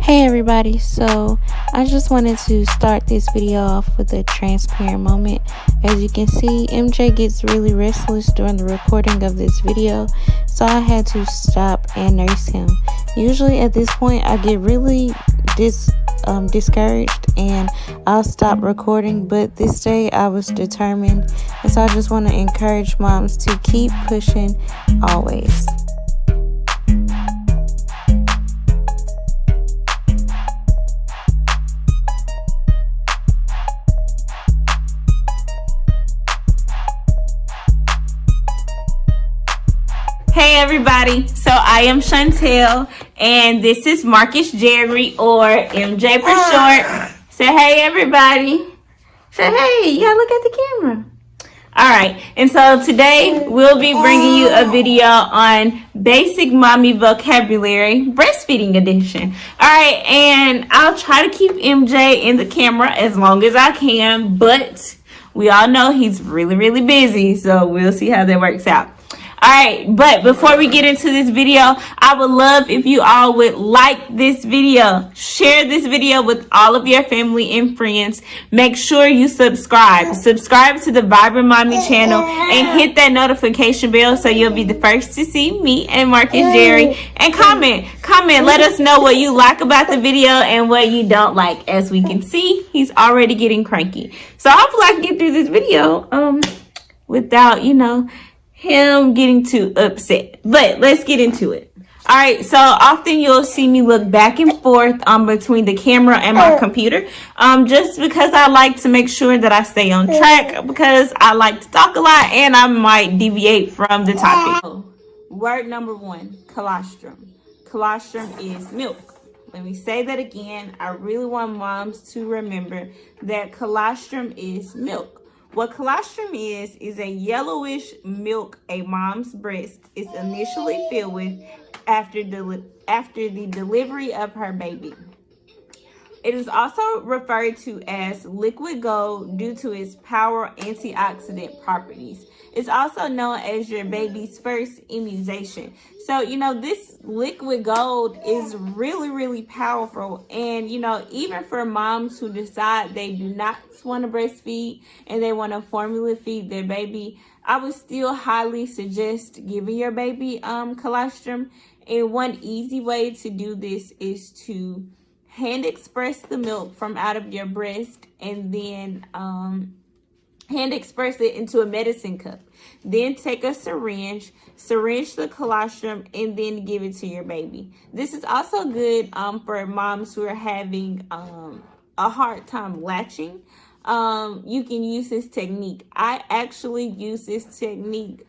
Hey everybody, so I just wanted to start this video off with a transparent moment. As you can see, MJ gets really restless during the recording of this video, so I had to stop and nurse him. Usually at this point I get really discouraged and I'll stop recording, but this day I was determined, and so I just want to encourage moms to keep pushing always. Hey everybody, so I am Chantel and this is Marcus Jerry, or MJ for short. Say hey everybody. Say hey, y'all look at the camera. Alright, and so today we'll be bringing you a video on basic mommy vocabulary, breastfeeding edition. Alright, and I'll try to keep MJ in the camera as long as I can, but we all know he's really busy, so we'll see how that works out. Alright, but before we get into this video, I would love if you all would like this video, share this video with all of your family and friends. Make sure you subscribe to the Vibrant Mommy channel and hit that notification bell so you'll be the first to see me and Marcus Jerry. And comment, let us know what you like about the video and what you don't like. As we can see, he's already getting cranky. So hopefully I can get through this video without, him getting too upset. But let's get into it. All right, so often you'll see me look back and forth between the camera and my computer, just because I like to make sure that I stay on track, because I like to talk a lot and I might deviate from the topic. Word number one, colostrum. Colostrum is milk. Let me say that again. I really want moms to remember that colostrum is milk. What colostrum is a yellowish milk a mom's breast is initially filled with after the delivery of her baby. It is also referred to as liquid gold due to its powerful antioxidant properties. It's also known as your baby's first immunization. So, this liquid gold is really powerful. And, even for moms who decide they do not want to breastfeed and they want to formula feed their baby, I would still highly suggest giving your baby colostrum. And one easy way to do this is to hand express the milk from out of your breast and then hand express it into a medicine cup. Then take a syringe the colostrum, and then give it to your baby. This is also good for moms who are having a hard time latching. You can use this technique. I actually used this technique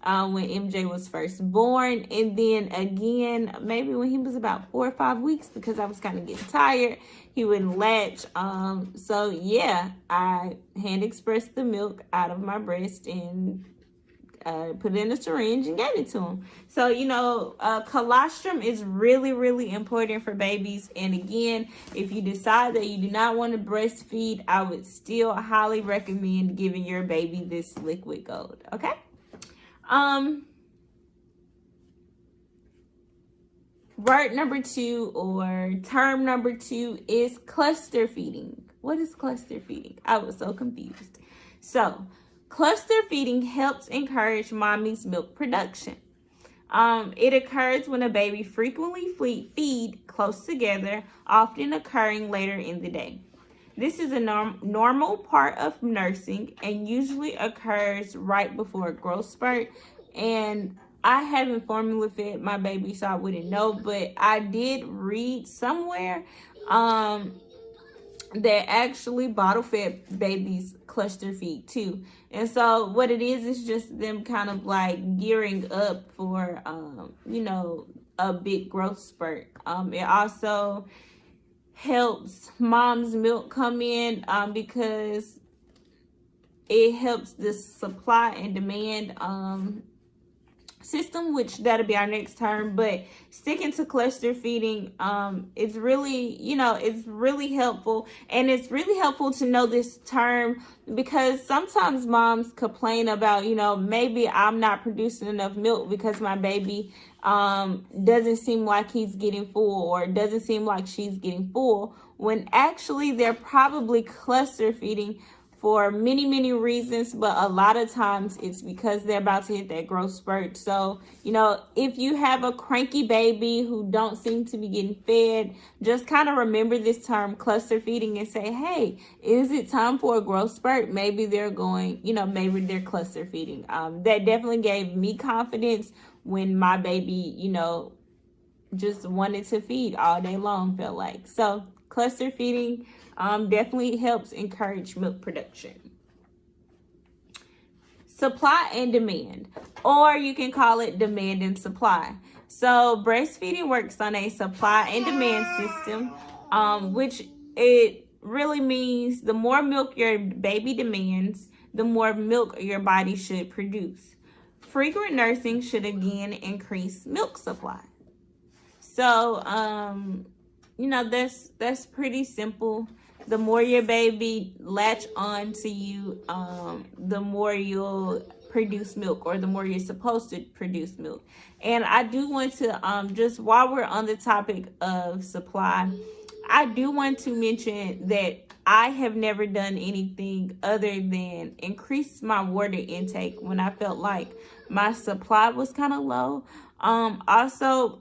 when MJ was first born, and then again maybe when he was about 4 or 5 weeks, because I was kind of getting tired. He wouldn't latch. So yeah, I hand expressed the milk out of my breast and put it in a syringe and gave it to him. So colostrum is really important for babies. And again, if you decide that you do not want to breastfeed, I would still highly recommend giving your baby this liquid gold. Okay. Word number 2, or term number 2, is cluster feeding. What is cluster feeding? I was so confused. So, cluster feeding helps encourage mommy's milk production. It occurs when a baby frequently feed close together, often occurring later in the day. This is a normal part of nursing and usually occurs right before a growth spurt. And I haven't formula fed my baby, so I wouldn't know, but I did read somewhere that actually bottle fed babies cluster feed too. And so what it is just them kind of like gearing up for a big growth spurt. It also helps mom's milk come in because it helps the supply and demand system, which that'll be our next term. But sticking to cluster feeding, it's really, it's really helpful. And it's really helpful to know this term, because sometimes moms complain about, maybe I'm not producing enough milk because my baby doesn't seem like he's getting full, or doesn't seem like she's getting full, when actually they're probably cluster feeding for many reasons. But a lot of times it's because they're about to hit that growth spurt. So, if you have a cranky baby who don't seem to be getting fed, just kind of remember this term cluster feeding and say, hey, is it time for a growth spurt? Maybe they're going, maybe they're cluster feeding. That definitely gave me confidence when my baby, just wanted to feed all day long, felt like. So cluster feeding definitely helps encourage milk production. Supply and demand, or you can call it demand and supply. So breastfeeding works on a supply and demand system, which it really means the more milk your baby demands, the more milk your body should produce. Frequent nursing should again increase milk supply. So, that's pretty simple. The more your baby latch on to you, the more you'll produce milk, or the more you're supposed to produce milk. And I do want to, just while we're on the topic of supply, I do want to mention that I have never done anything other than increase my water intake when I felt like my supply was kind of low. Also,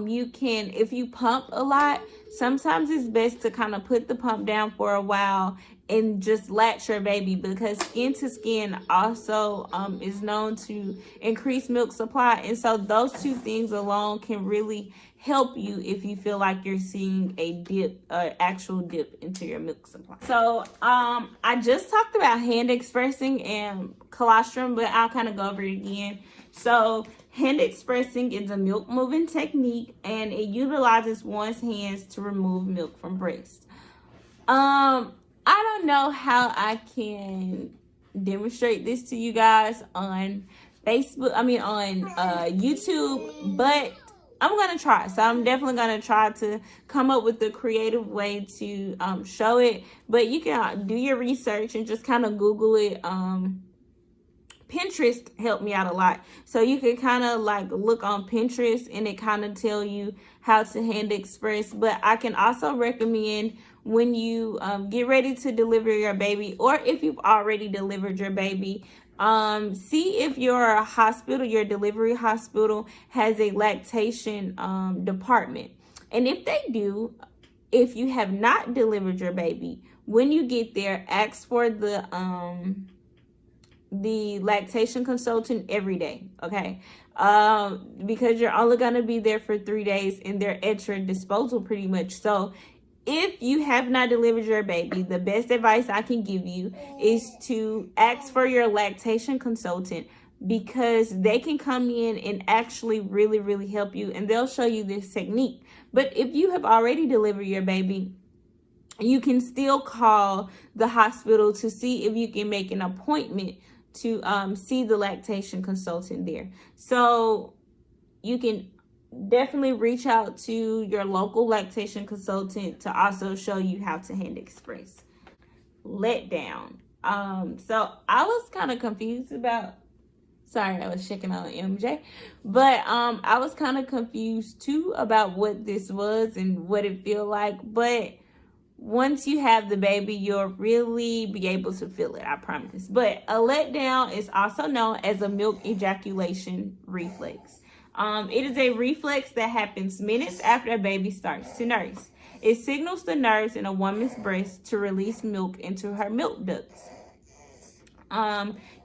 you can, if you pump a lot, sometimes it's best to kind of put the pump down for a while and just latch your baby, because skin to skin also is known to increase milk supply. And so those two things alone can really help you if you feel like you're seeing a dip, actual dip into your milk supply. So I just talked about hand expressing and colostrum, but I'll kind of go over it again. So hand expressing is a milk moving technique, and it utilizes one's hands to remove milk from breast. I don't know how I can demonstrate this to you guys on YouTube, but I'm gonna try. So I'm definitely gonna try to come up with a creative way to show it. But you can do your research and just kind of Google it. Pinterest helped me out a lot. So you can kind of like look on Pinterest and it kind of tell you how to hand express. But I can also recommend, when you get ready to deliver your baby, or if you've already delivered your baby, see if your hospital, your delivery hospital, has a lactation department. And if they do, if you have not delivered your baby, when you get there, ask for the lactation consultant every day, okay? Because you're only going to be there for 3 days and they're at your disposal pretty much. So if you have not delivered your baby, the best advice I can give you is to ask for your lactation consultant, because they can come in and actually really help you, and they'll show you this technique. But if you have already delivered your baby, you can still call the hospital to see if you can make an appointment to see the lactation consultant there. So you can definitely reach out to your local lactation consultant to also show you how to hand express. Let down. So I was kind of confused about, sorry, I was checking on MJ, but I was kind of confused too about what this was and what it feel like. But once you have the baby, you'll really be able to feel it, I promise. But a letdown is also known as a milk ejaculation reflex. It is a reflex that happens minutes after a baby starts to nurse. It signals the nerves in a woman's breast to release milk into her milk ducts.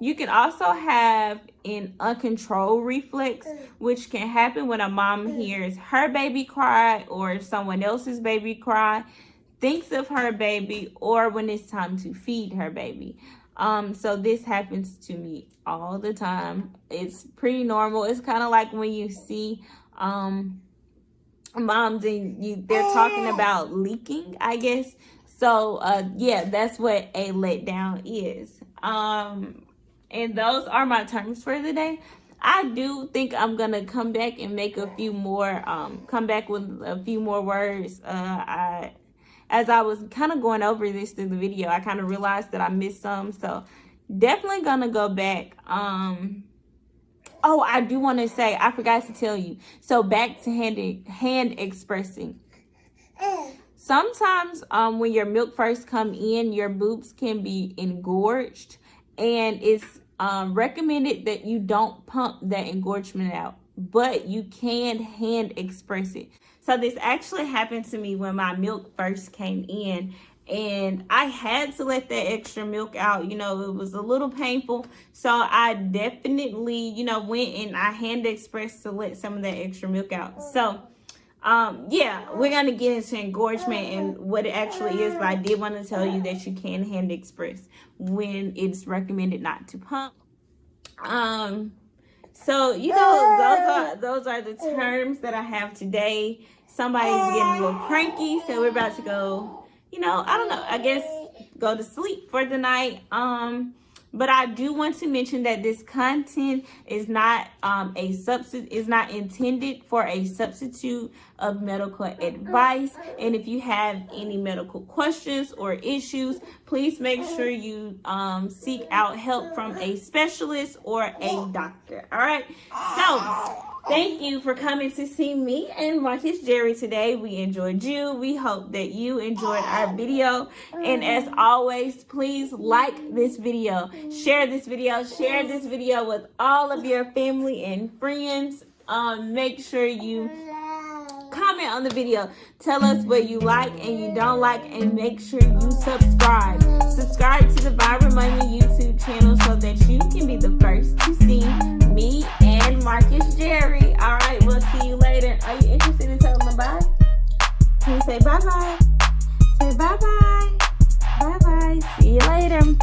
You can also have an uncontrolled reflex, which can happen when a mom hears her baby cry or someone else's baby cry, thinks of her baby, or when it's time to feed her baby. So this happens to me all the time. It's pretty normal. It's kind of like when you see moms and they're talking about leaking, I guess. So yeah, that's what a letdown is. And those are my terms for the day. I do think I'm gonna come back and make a few more, come back with a few more words. As I was kind of going over this through the video, I kind of realized that I missed some, so definitely gonna go back. Oh, I do want to say, I forgot to tell you. So back to hand expressing. Sometimes when your milk first come in, your boobs can be engorged, and it's recommended that you don't pump that engorgement out, but you can hand express it. So this actually happened to me when my milk first came in, and I had to let that extra milk out. You know, it was a little painful, so I definitely, you know, went and I hand expressed to let some of that extra milk out. So yeah, we're gonna get into engorgement and what it actually is, but I did want to tell you that you can hand express when it's recommended not to pump. So you know, those are the terms that I have today. Somebody's getting a little cranky, so we're about to go, you know, I don't know, I guess go to sleep for the night. But I do want to mention that this content is not is not intended for a substitute of medical advice. And if you have any medical questions or issues, please make sure you seek out help from a specialist or a doctor. All right. So thank you for coming to see me and Marcus Jerry today. We enjoyed you. We hope that you enjoyed our video. And as always, please like this video, share this video with all of your family and friends. Make sure you comment on the video. Tell us what you like and you don't like, and make sure you subscribe. Subscribe to the Vibrant Mommy YouTube channel so that you can be the first to see me and Marcus Jerry. All right, we'll see you later. Are you interested in telling them bye? Can you say bye-bye? Say bye-bye. Bye-bye. See you later.